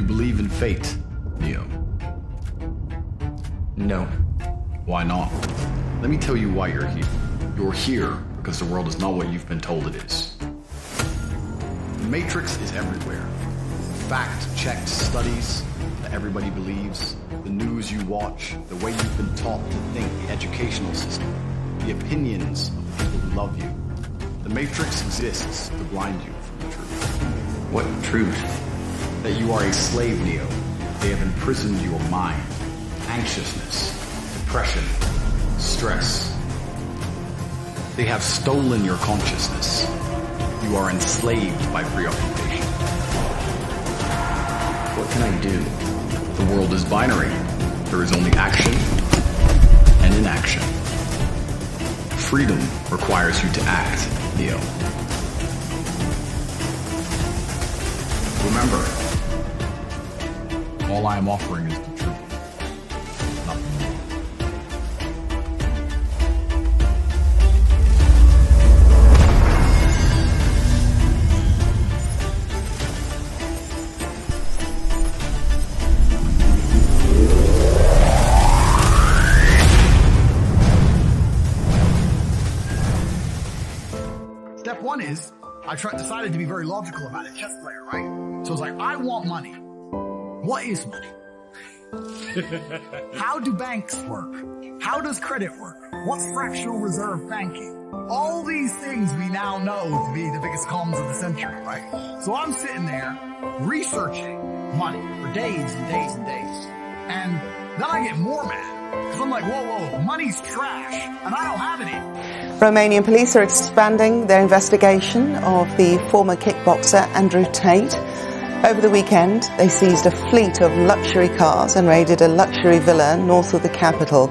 you believe in fate, Neo? No. Why not? Let me tell you why you're here. You're here because the world is not what you've been told it is. The Matrix is everywhere. Fact-checked studies that everybody believes, the news you watch, the way you've been taught to think, the educational system, the opinions of the people who love you. The Matrix exists to blind you from the truth. What truth? That you are a slave, Neo. They have imprisoned your mind. Anxiousness, depression, stress. They have stolen your consciousness. You are enslaved by preoccupation. What can I do? The world is binary. There is only action and inaction. Freedom requires you to act, Neo. Remember, all I am offering is the truth. Nothing more. Step one is, I decided to be very logical about it, chess player, right? So it's like, I want money. What is money? How do banks work? How does credit work? What's fractional reserve banking? All these things we now know to be the biggest cons of the century, right? So I'm sitting there researching money for days and days and days. And then I get more mad. Because I'm like, whoa, money's trash, and I don't have any. Romanian police are expanding their investigation of the former kickboxer Andrew Tate. Over the weekend, they seized a fleet of luxury cars and raided a luxury villa north of the capital.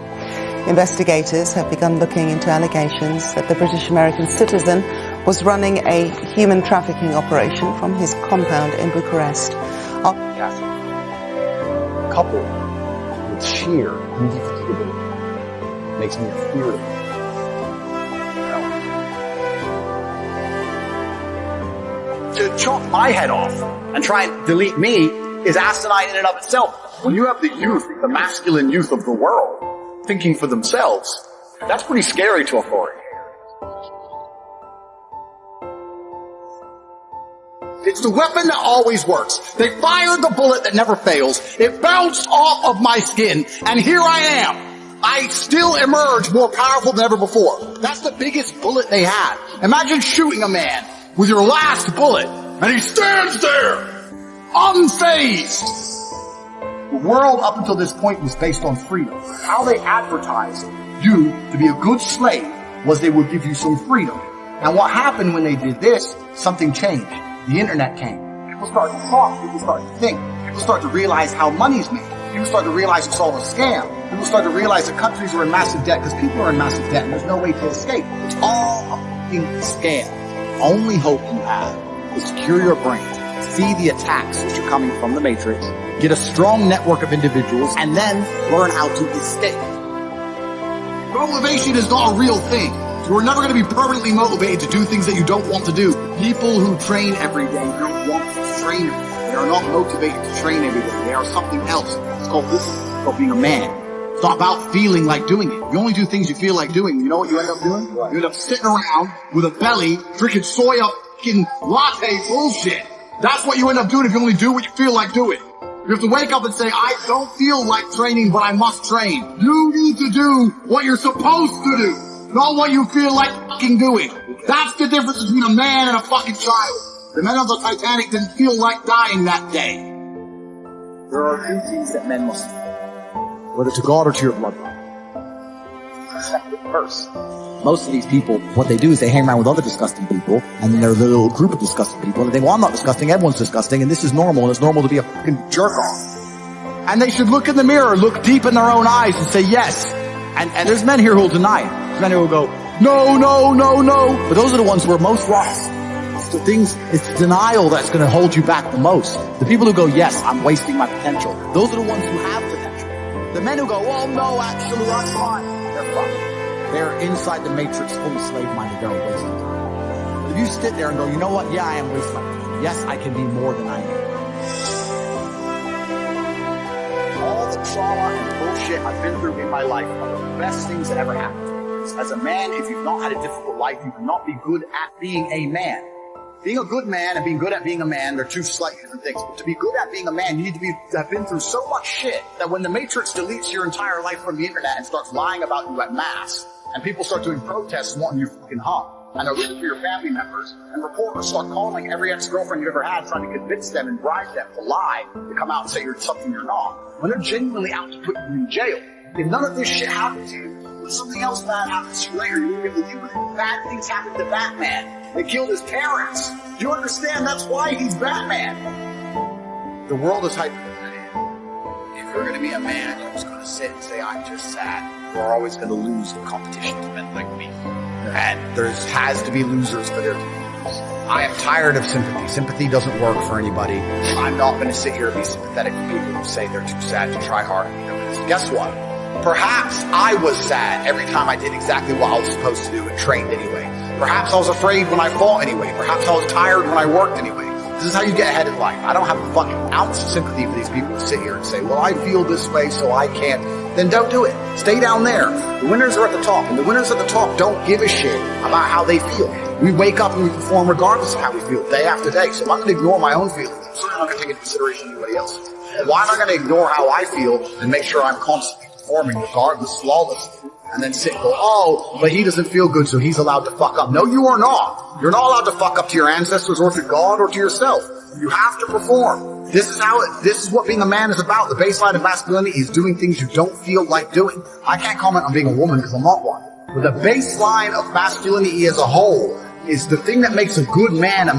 Investigators have begun looking into allegations that the British-American citizen was running a human trafficking operation from his compound in Bucharest. Coupled with sheer indefatigability makes me fearful. To chop my head off and try and delete me is asinine in and of itself. When you have the youth, the masculine youth of the world, thinking for themselves, that's pretty scary to authority. It's the weapon that always works. They fired the bullet that never fails. It bounced off of my skin, and here I am. I still emerge more powerful than ever before. That's the biggest bullet they had. Imagine shooting a man with your last bullet, and he stands there, unfazed. The world up until this point was based on freedom. How they advertised you to be a good slave was they would give you some freedom. And what happened when they did this, something changed. The internet came. People started to talk. People started to think. People started to realize how money's made. People started to realize it's all a scam. People started to realize that countries are in massive debt because people are in massive debt and there's no way to escape. It's all a fucking scam. Only hope you have is to cure your brain, see the attacks which are coming from the Matrix, get a strong network of individuals, and then learn how to escape. Motivation is not a real thing. You're never going to be permanently motivated to do things that you don't want to do. People who train every day don't want to train every day. They are not motivated to train every day. They are something else. It's called discipline. It's called being a man. It's not about feeling like doing it. You only do things you feel like doing. You know what you end up doing? You end up sitting around with a belly, drinking soya fucking latte bullshit. That's what you end up doing if you only do what you feel like doing. You have to wake up and say, I don't feel like training, but I must train. You need to do what you're supposed to do. Not what you feel like fucking doing. That's the difference between a man and a fucking child. The men of the Titanic didn't feel like dying that day. There are duties that men must do, whether to God or to your bloodline. Protect it first. Most of these people, what they do is they hang around with other disgusting people, and then they're a little group of disgusting people, and they think, well, I'm not disgusting, everyone's disgusting, and this is normal, and it's normal to be a fucking jerk-off. And they should look in the mirror, look deep in their own eyes, and say yes. And there's men here who will deny it. There's men who will go, no. But those are the ones who are most lost. It's the denial that's going to hold you back the most. The people who go, yes, I'm wasting my potential. Those are the ones who have potential. The men who go, oh no, actually, I'm fine. They're fucked. They're inside the Matrix, fully slave-minded. They're wasting time. But if you sit there and go, you know what? Yeah, I am wasting my time. Yes, I can be more than I am. trauma and bullshit I've been through in my life are the best things that ever happened to me. As a man, if you've not had a difficult life, you cannot be good at being a man. Being a good man and being good at being a man, they're two slightly different things. But to be good at being a man, you need to have been through so much shit that when the Matrix deletes your entire life from the internet and starts lying about you at mass, and people start doing protests wanting you fucking hung, and they're looking for your family members, and reporters start calling every ex-girlfriend you've ever had, trying to convince them and bribe them to lie, to come out and say you're something you're not, when they're genuinely out to put you in jail. If none of this shit happened to you, when something else bad happens to you later, you won't be able to deal with it. Bad things happened to Batman. They killed his parents. Do you understand? That's why he's Batman. The world is hyper-competitive. If you're going to be a man who's going to sit and say, I'm just sad, you're always going to lose the competition to men like me. And there has to be losers for their teams. I am tired of sympathy. Sympathy doesn't work for anybody. I'm not going to sit here and be sympathetic to people who say they're too sad to try hard and become this. Guess what? Perhaps I was sad every time I did exactly what I was supposed to do and trained anyway. Perhaps I was afraid when I fought anyway. Perhaps I was tired when I worked anyway. This is how you get ahead in life. I don't have a fucking ounce of sympathy for these people who sit here and say, well, I feel this way, so I can't. Then don't do it. Stay down there. The winners are at the top, and the winners at the top don't give a shit about how they feel. We wake up and we perform regardless of how we feel day after day. So I'm going to ignore my own feelings. I'm certainly not going to take into consideration anybody else's. Why am I going to ignore how I feel and make sure I'm constantly performing regardless, flawlessly? And then sit and go, oh, but he doesn't feel good, so he's allowed to fuck up. No, you are not. You're not allowed to fuck up to your ancestors or to God or to yourself. You have to perform. This is what being a man is about. The baseline of masculinity is doing things you don't feel like doing. I can't comment on being a woman because I'm not one. But the baseline of masculinity as a whole is the thing that makes a good man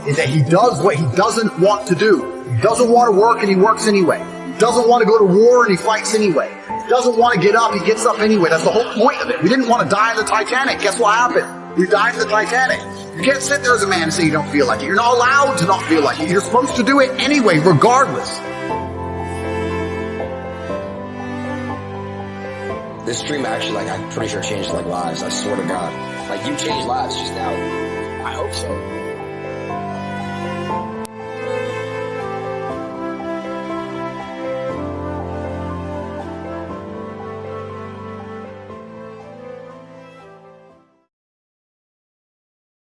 is that he does what he doesn't want to do. He doesn't want to work and he works anyway. He doesn't want to go to war and he fights anyway. Doesn't want to get up, he gets up anyway. That's the whole point of it. We didn't want to die in the Titanic. Guess what happened? We died in the Titanic. You can't sit there as a man and say you don't feel like it. You're not allowed to not feel like it. You're supposed to do it anyway, regardless. This stream actually, I'm pretty sure changed lives. I swear to God. You changed lives just now. I hope so.